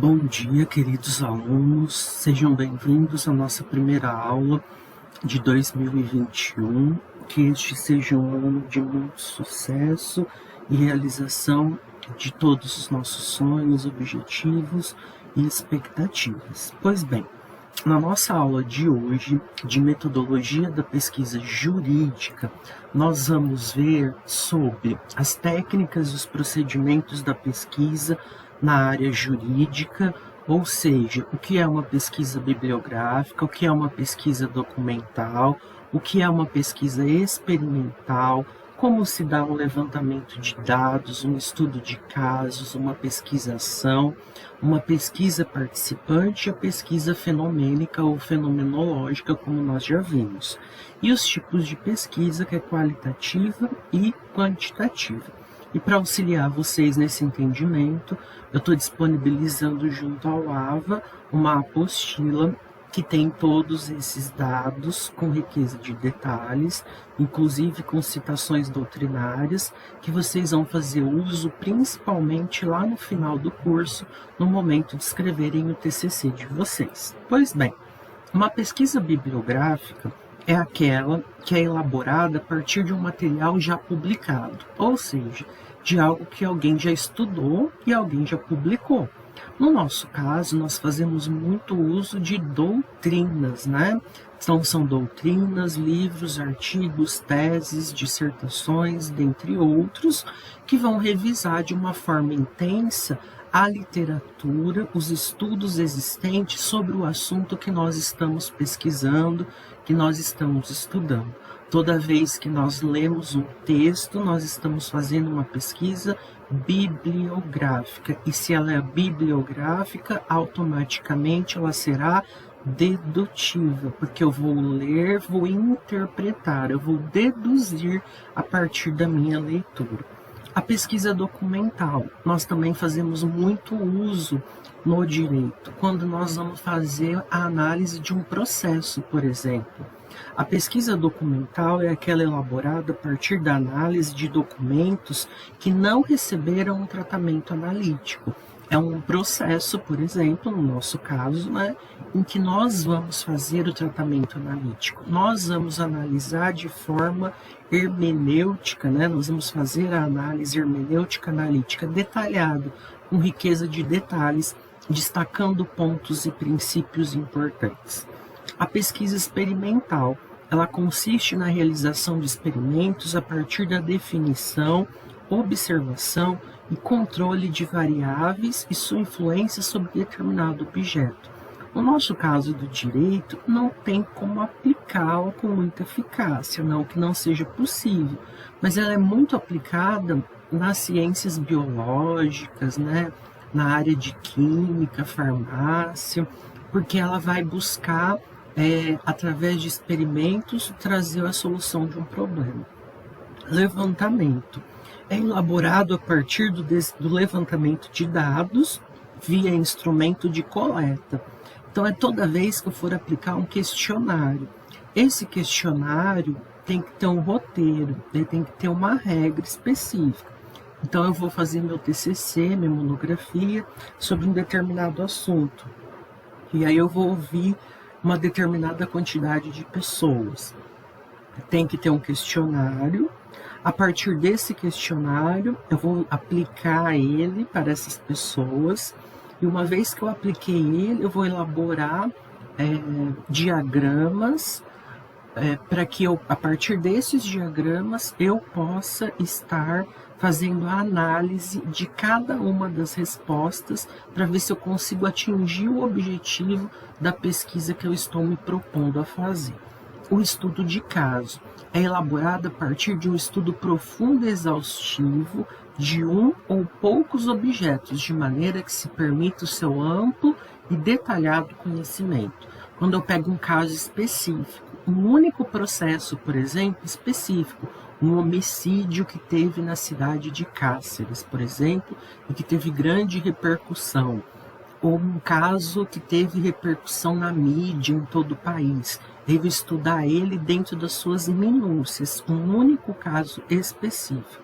Bom dia, queridos alunos, sejam bem-vindos à nossa primeira aula de 2021, que este seja um ano de muito sucesso e realização de todos os nossos sonhos, objetivos e expectativas. Pois bem, na nossa aula de hoje, de metodologia da pesquisa jurídica, nós vamos ver sobre as técnicas e os procedimentos da pesquisa na área jurídica, ou seja, o que é uma pesquisa bibliográfica, o que é uma pesquisa documental, o que é uma pesquisa experimental, como se dá um levantamento de dados, um estudo de casos, uma pesquisação, uma pesquisa participante e a pesquisa fenomênica ou fenomenológica, como nós já vimos. E os tipos de pesquisa, que é qualitativa e quantitativa. E para auxiliar vocês nesse entendimento, eu estou disponibilizando junto ao AVA uma apostila que tem todos esses dados com riqueza de detalhes, inclusive com citações doutrinárias, que vocês vão fazer uso principalmente lá no final do curso, no momento de escreverem o TCC de vocês. Pois bem, uma pesquisa bibliográfica é aquela que é elaborada a partir de um material já publicado, ou seja, de algo que alguém já estudou e alguém já publicou. No nosso caso, nós fazemos muito uso de doutrinas, né? Então, são doutrinas, livros, artigos, teses, dissertações, dentre outros, que vão revisar de uma forma intensa a literatura, os estudos existentes sobre o assunto que nós estamos pesquisando, que nós estamos estudando. Toda vez que nós lemos um texto, nós estamos fazendo uma pesquisa bibliográfica. E se ela é bibliográfica, automaticamente ela será dedutiva, porque eu vou ler, vou interpretar, eu vou deduzir a partir da minha leitura. A pesquisa documental, nós também fazemos muito uso no direito, quando nós vamos fazer a análise de um processo, por exemplo. A pesquisa documental é aquela elaborada a partir da análise de documentos que não receberam um tratamento analítico. É um processo, por exemplo, no nosso caso, né, em que nós vamos fazer o tratamento analítico. Nós vamos analisar de forma hermenêutica, né, nós vamos fazer a análise hermenêutica analítica detalhada, com riqueza de detalhes, destacando pontos e princípios importantes. A pesquisa experimental, ela consiste na realização de experimentos a partir da definição, observação e controle de variáveis e sua influência sobre determinado objeto. No nosso caso do direito, não tem como aplicá-la com muita eficácia, não que não seja possível, mas ela é muito aplicada nas ciências biológicas, né, na área de química, farmácia, porque ela vai buscar, através de experimentos, trazer a solução de um problema. Levantamento é elaborado a partir do levantamento de dados via instrumento de coleta. Então, é toda vez que eu for aplicar um questionário. Esse questionário tem que ter um roteiro, ele tem que ter uma regra específica. Então, eu vou fazer meu TCC, minha monografia, sobre um determinado assunto. E aí eu vou ouvir uma determinada quantidade de pessoas. Tem que ter um questionário. A partir desse questionário, eu vou aplicar ele para essas pessoas. E uma vez que eu apliquei ele, eu vou elaborar diagramas para que a partir desses diagramas, eu possa estar fazendo a análise de cada uma das respostas para ver se eu consigo atingir o objetivo da pesquisa que eu estou me propondo a fazer. O estudo de caso é elaborado a partir de um estudo profundo e exaustivo de um ou poucos objetos, de maneira que se permita o seu amplo e detalhado conhecimento. Quando eu pego um caso específico, um único processo, por exemplo, específico, um homicídio que teve na cidade de Cáceres, por exemplo, e que teve grande repercussão, ou um caso que teve repercussão na mídia em todo o país. Devo estudar ele dentro das suas minúcias, um único caso específico.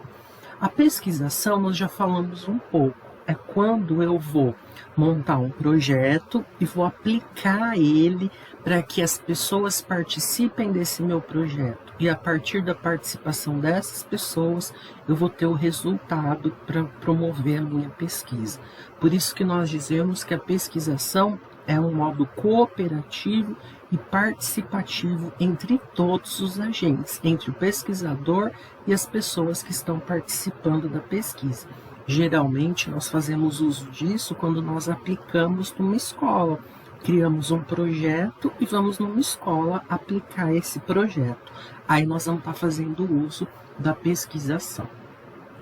A pesquisação, nós já falamos um pouco, é quando eu vou montar um projeto e vou aplicar ele para que as pessoas participem desse meu projeto. E a partir da participação dessas pessoas, eu vou ter o resultado para promover a minha pesquisa. Por isso que nós dizemos que a pesquisação é um modo cooperativo e participativo entre todos os agentes, entre o pesquisador e as pessoas que estão participando da pesquisa. Geralmente, nós fazemos uso disso quando nós aplicamos numa escola. Criamos um projeto e vamos numa escola aplicar esse projeto. Aí nós vamos estar fazendo uso da pesquisação.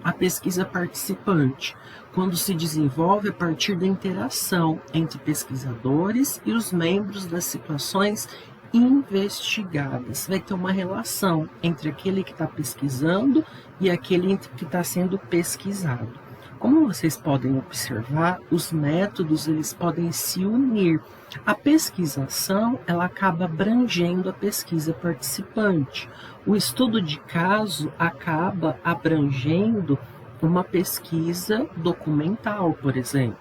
A pesquisa participante, quando se desenvolve a partir da interação entre pesquisadores e os membros das situações investigadas. Vai ter uma relação entre aquele que está pesquisando e aquele que está sendo pesquisado. Como vocês podem observar, os métodos eles podem se unir. A pesquisação ela acaba abrangendo a pesquisa participante. O estudo de caso acaba abrangendo uma pesquisa documental, por exemplo.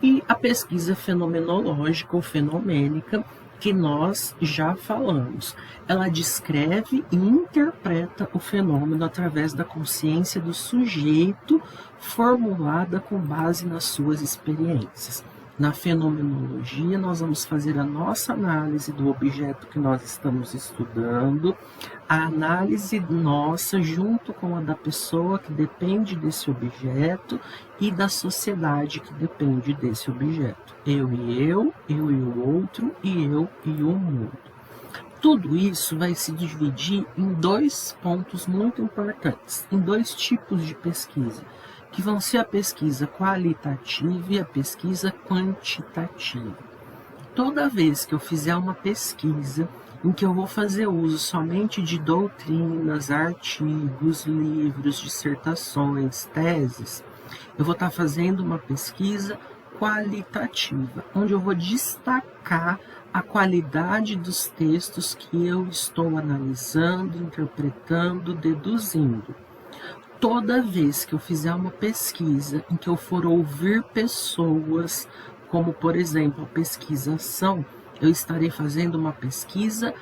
E a pesquisa fenomenológica ou fenomênica, que nós já falamos. Ela descreve e interpreta o fenômeno através da consciência do sujeito, formulada com base nas suas experiências. Na fenomenologia, nós vamos fazer a nossa análise do objeto que nós estamos estudando, a análise nossa junto com a da pessoa que depende desse objeto e da sociedade que depende desse objeto. Eu e o outro, e eu e o mundo. Tudo isso vai se dividir em dois pontos muito importantes, em dois tipos de pesquisa, que vão ser a pesquisa qualitativa e a pesquisa quantitativa. Toda vez que eu fizer uma pesquisa em que eu vou fazer uso somente de doutrinas, artigos, livros, dissertações, teses, eu vou estar fazendo uma pesquisa qualitativa, onde eu vou destacar a qualidade dos textos que eu estou analisando, interpretando, deduzindo. Toda vez que eu fizer uma pesquisa em que eu for ouvir pessoas, como por exemplo a pesquisação, eu estarei fazendo uma pesquisa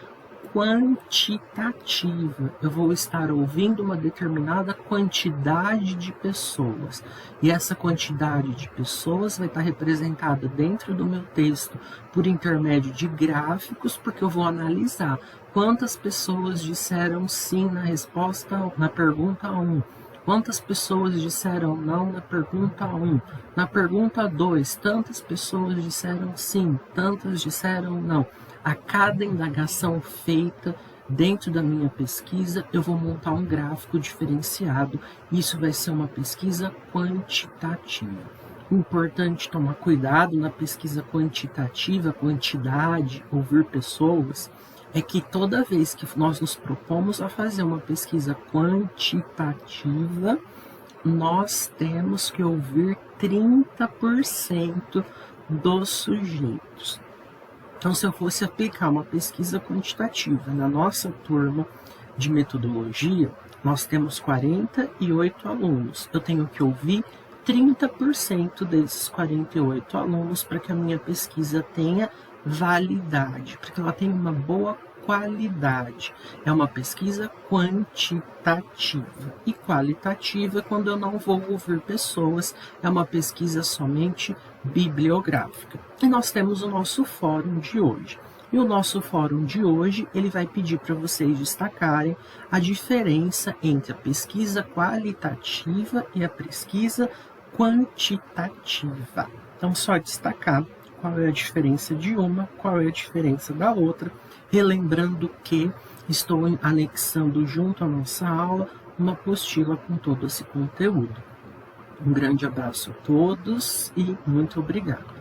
quantitativa. Eu vou estar ouvindo uma determinada quantidade de pessoas. E essa quantidade de pessoas vai estar representada dentro do meu texto por intermédio de gráficos, porque eu vou analisar quantas pessoas disseram sim na pergunta 1. Quantas pessoas disseram não na pergunta 1? Na pergunta 2, tantas pessoas disseram sim, tantas disseram não. A cada indagação feita dentro da minha pesquisa, eu vou montar um gráfico diferenciado. Isso vai ser uma pesquisa quantitativa. Importante tomar cuidado na pesquisa quantitativa, quantidade, ouvir pessoas, é que toda vez que nós nos propomos a fazer uma pesquisa quantitativa, nós temos que ouvir 30% dos sujeitos. Então, se eu fosse aplicar uma pesquisa quantitativa na nossa turma de metodologia, nós temos 48 alunos. Eu tenho que ouvir 30% desses 48 alunos para que a minha pesquisa tenha validade, para que ela tenha uma boa qualidade. É uma pesquisa quantitativa. E qualitativa, quando eu não vou ouvir pessoas, é uma pesquisa somente bibliográfica. E nós temos o nosso fórum de hoje. E o nosso fórum de hoje, ele vai pedir para vocês destacarem a diferença entre a pesquisa qualitativa e a pesquisa quantitativa. Então, só destacar qual é a diferença de uma, qual é a diferença da outra, relembrando que estou anexando junto à nossa aula uma apostila com todo esse conteúdo. Um grande abraço a todos e muito obrigado.